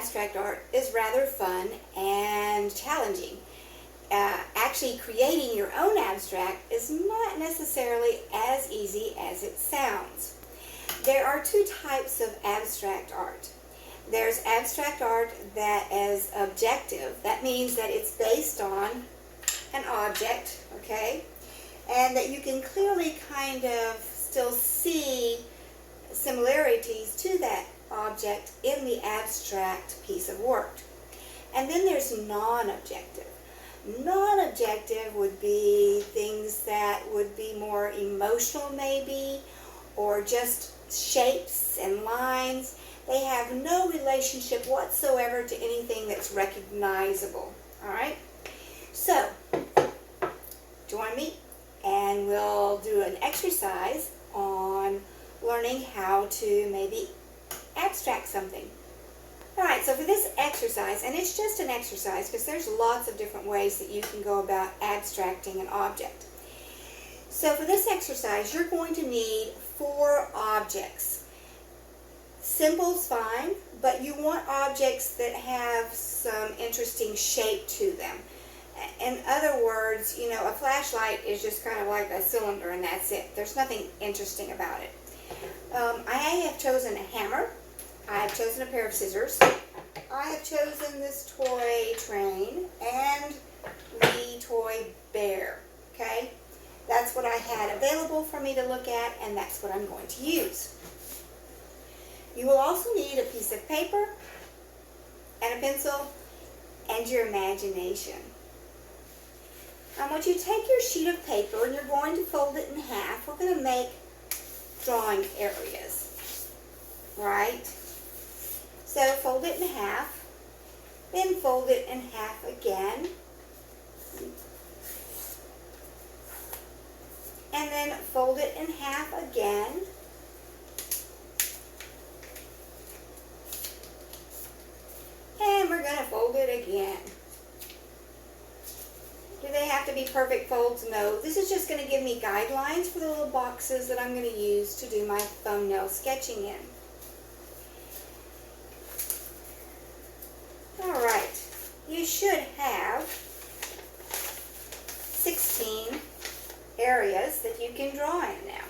abstract art is rather fun and challenging. Actually creating your own abstract is not necessarily as easy as it sounds. There are two types of abstract art. There's abstract art that is objective. That means that it's based on an object, okay? And that you can clearly kind of still see similarities to that object in the abstract piece of work. And then there's non-objective. Non-objective would be things that would be more emotional maybe, or just shapes and lines. They have no relationship whatsoever to anything that's recognizable. Alright? So, join me and we'll do an exercise on learning how to maybe abstract something. Alright, so for this exercise, and it's just an exercise because there's lots of different ways that you can go about abstracting an object. So for this exercise, you're going to need 4 objects. Simple's fine, but you want objects that have some interesting shape to them. In other words, you know, a flashlight is just kind of like a cylinder and that's it. There's nothing interesting about it. I have chosen a hammer. I have chosen a pair of scissors. I have chosen this toy train and the toy bear. Okay? That's what I had available for me to look at, and that's what I'm going to use. You will also need a piece of paper and a pencil and your imagination. I want you to take your sheet of paper and you're going to fold it in half. We're going to make drawing areas, right? So fold it in half, then fold it in half again, and then fold it in half again, and we're going to fold it again. Do they have to be perfect folds? No. This is just going to give me guidelines for the little boxes that I'm going to use to do my thumbnail sketching in. Alright, you should have 16 areas that you can draw in now.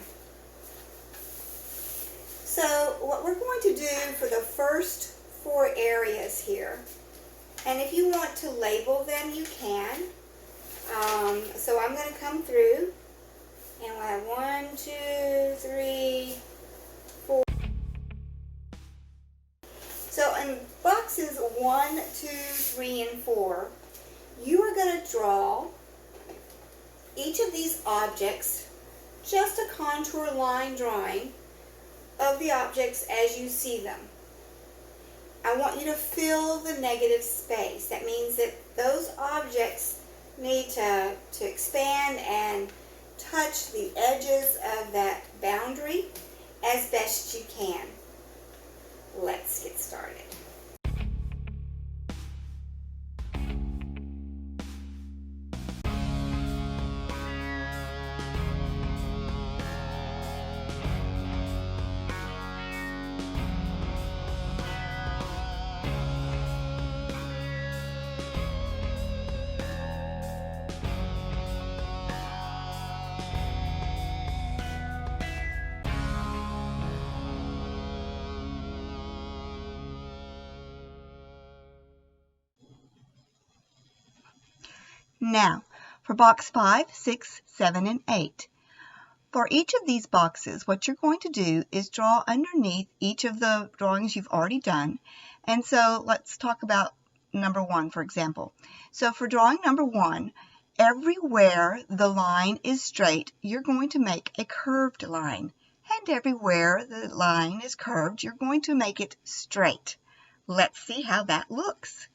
So what we're going to do for the first 4 areas here, and if you want to label them, you can. So I'm going to come through and we'll have 1, 2, 3, 4. So in boxes 1, 2, 3, and 4, you are going to draw each of these objects, just a contour line drawing of the objects as you see them. I want you to fill the negative space. That means that those objects need to expand and touch the edges of that boundary as best you can. Let's get started. Now, for box 5, 6, 7, and 8. For each of these boxes, what you're going to do is draw underneath each of the drawings you've already done. And so let's talk about number 1, for example. So for drawing number 1, everywhere the line is straight, you're going to make a curved line. And everywhere the line is curved, you're going to make it straight. Let's see how that looks.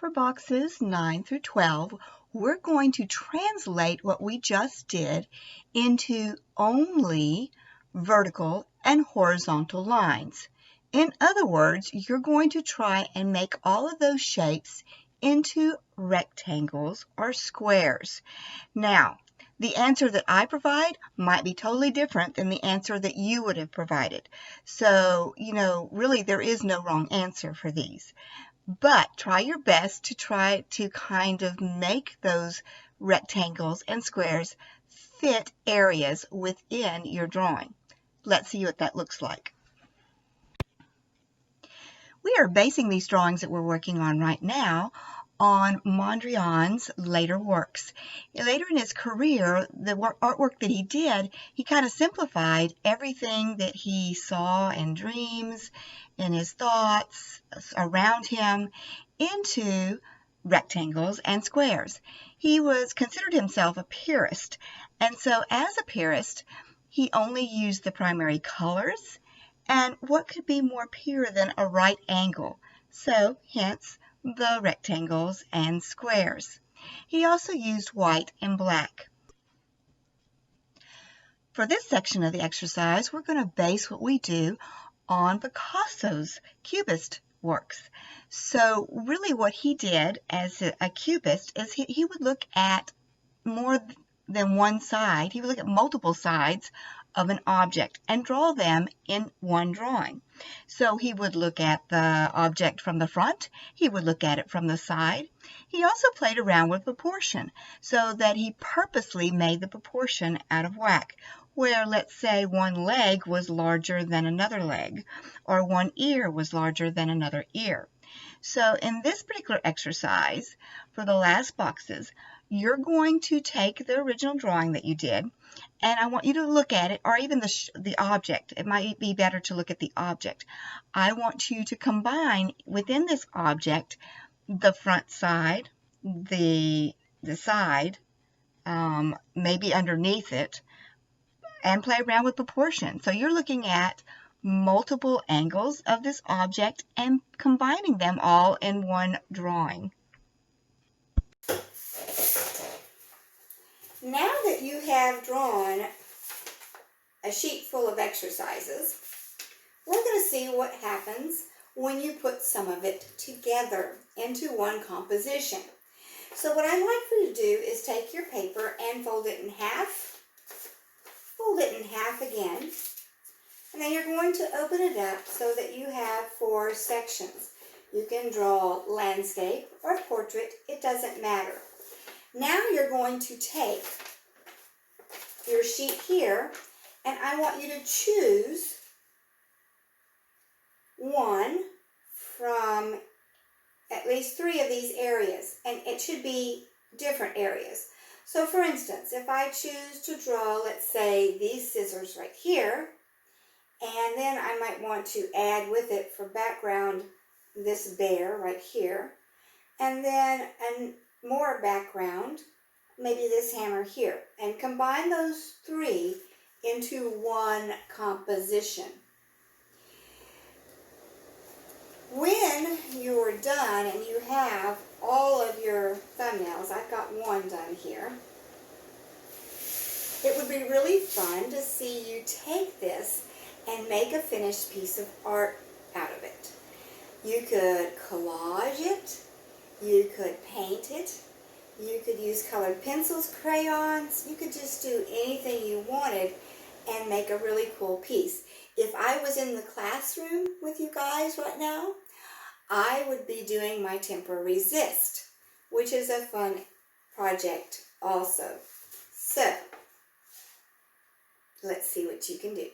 for boxes 9 through 12, we're going to translate what we just did into only vertical and horizontal lines. In other words, you're going to try and make all of those shapes into rectangles or squares. Now, the answer that I provide might be totally different than the answer that you would have provided. So, really there is no wrong answer for these. But try your best to try to kind of make those rectangles and squares fit areas within your drawing. Let's see what that looks like. We are basing these drawings that we're working on right now on Mondrian's later works. Later in his career, the artwork that he did, he kind of simplified everything that he saw in dreams, in his thoughts around him, into rectangles and squares. He was considered himself a purist, and so as a purist, he only used the primary colors, and what could be more pure than a right angle? So, hence, the rectangles and squares. He also used white and black. For this section of the exercise, we're going to base what we do on Picasso's Cubist works. So really what he did as a cubist is he would look at more than one side. He would look at multiple sides of an object and draw them in one drawing. So he would look at the object from the front, he would look at it from the side. He also played around with proportion so that he purposely made the proportion out of whack, where let's say one leg was larger than another leg, or one ear was larger than another ear. So in this particular exercise, for the last boxes, you're going to take the original drawing that you did, and I want you to look at it, or even the object. It might be better to look at the object. I want you to combine within this object the front side, the side, maybe underneath it, and play around with proportion. So you're looking at multiple angles of this object and combining them all in one drawing. Now that you have drawn a sheet full of exercises, we're going to see what happens when you put some of it together into one composition. So what I'd like for you to do is take your paper and fold it in half again, and then you're going to open it up so that you have 4 sections. You can draw landscape or portrait, it doesn't matter. Now you're going to take your sheet here, and I want you to choose one from at least 3 of these areas, and it should be different areas. So for instance, if I choose to draw, let's say, these scissors right here, and then I might want to add with it for background this bear right here, and then more background, maybe this hammer here, and combine those 3 into one composition. When you're done and you have all of your thumbnails, I've got one done here, it would be really fun to see you take this and make a finished piece of art out of it. You could collage it, you could paint it, you could use colored pencils, crayons, you could just do anything you wanted and make a really cool piece. If I was in the classroom with you guys right now, I would be doing my temper resist, which is a fun project also. So, let's see what you can do.